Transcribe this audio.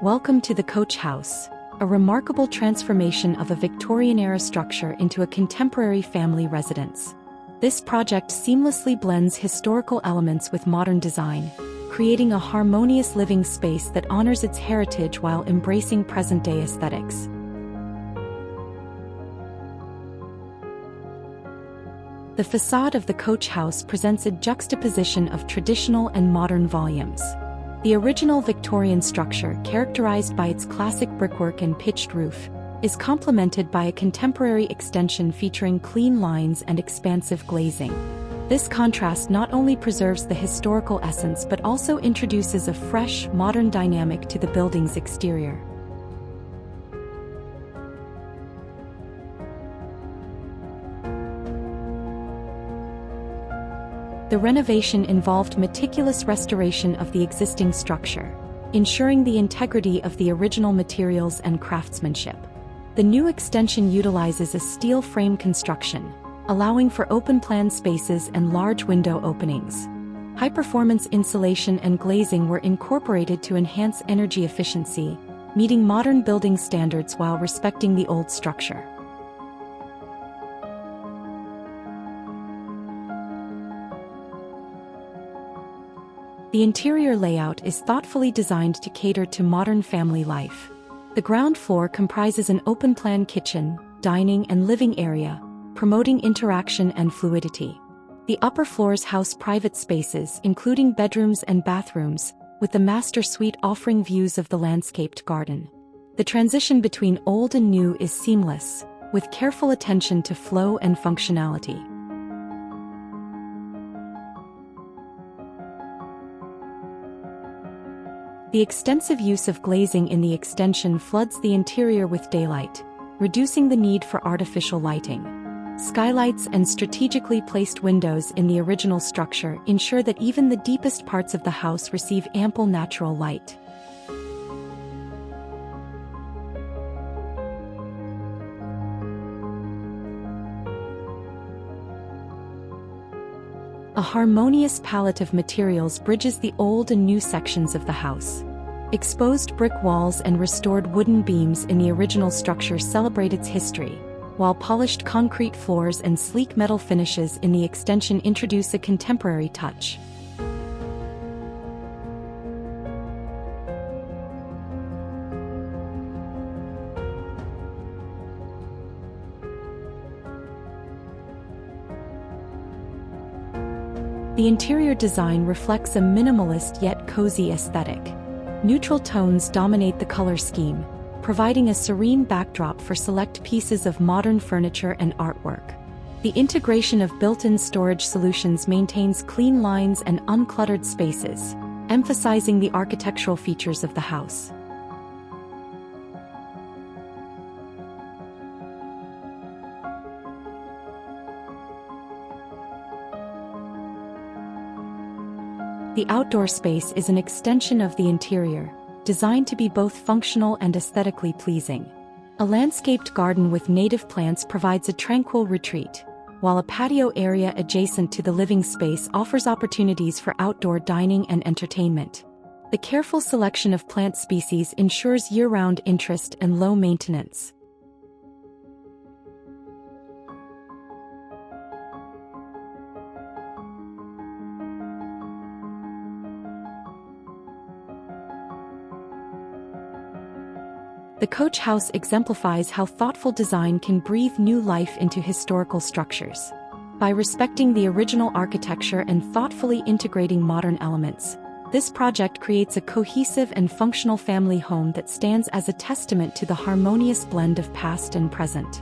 Welcome to the Coach House, a remarkable transformation of a Victorian-era structure into a contemporary family residence. This project seamlessly blends historical elements with modern design, creating a harmonious living space that honors its heritage while embracing present-day aesthetics. The facade of the Coach House presents a juxtaposition of traditional and modern volumes. The original Victorian structure, characterized by its classic brickwork and pitched roof, is complemented by a contemporary extension featuring clean lines and expansive glazing. This contrast not only preserves the historical essence but also introduces a fresh, modern dynamic to the building's exterior. The renovation involved meticulous restoration of the existing structure, ensuring the integrity of the original materials and craftsmanship. The new extension utilizes a steel frame construction, allowing for open-plan spaces and large window openings. High-performance insulation and glazing were incorporated to enhance energy efficiency, meeting modern building standards while respecting the old structure. The interior layout is thoughtfully designed to cater to modern family life. The ground floor comprises an open-plan kitchen, dining and living area, promoting interaction and fluidity. The upper floors house private spaces including bedrooms and bathrooms, with the master suite offering views of the landscaped garden. The transition between old and new is seamless, with careful attention to flow and functionality. The extensive use of glazing in the extension floods the interior with daylight, reducing the need for artificial lighting. Skylights and strategically placed windows in the original structure ensure that even the deepest parts of the house receive ample natural light. A harmonious palette of materials bridges the old and new sections of the house. Exposed brick walls and restored wooden beams in the original structure celebrate its history, while polished concrete floors and sleek metal finishes in the extension introduce a contemporary touch. The interior design reflects a minimalist yet cozy aesthetic. Neutral tones dominate the color scheme, providing a serene backdrop for select pieces of modern furniture and artwork. The integration of built-in storage solutions maintains clean lines and uncluttered spaces, emphasizing the architectural features of the house. The outdoor space is an extension of the interior, designed to be both functional and aesthetically pleasing. A landscaped garden with native plants provides a tranquil retreat, while a patio area adjacent to the living space offers opportunities for outdoor dining and entertainment. The careful selection of plant species ensures year-round interest and low maintenance. The Coach House exemplifies how thoughtful design can breathe new life into historical structures. By respecting the original architecture and thoughtfully integrating modern elements, this project creates a cohesive and functional family home that stands as a testament to the harmonious blend of past and present.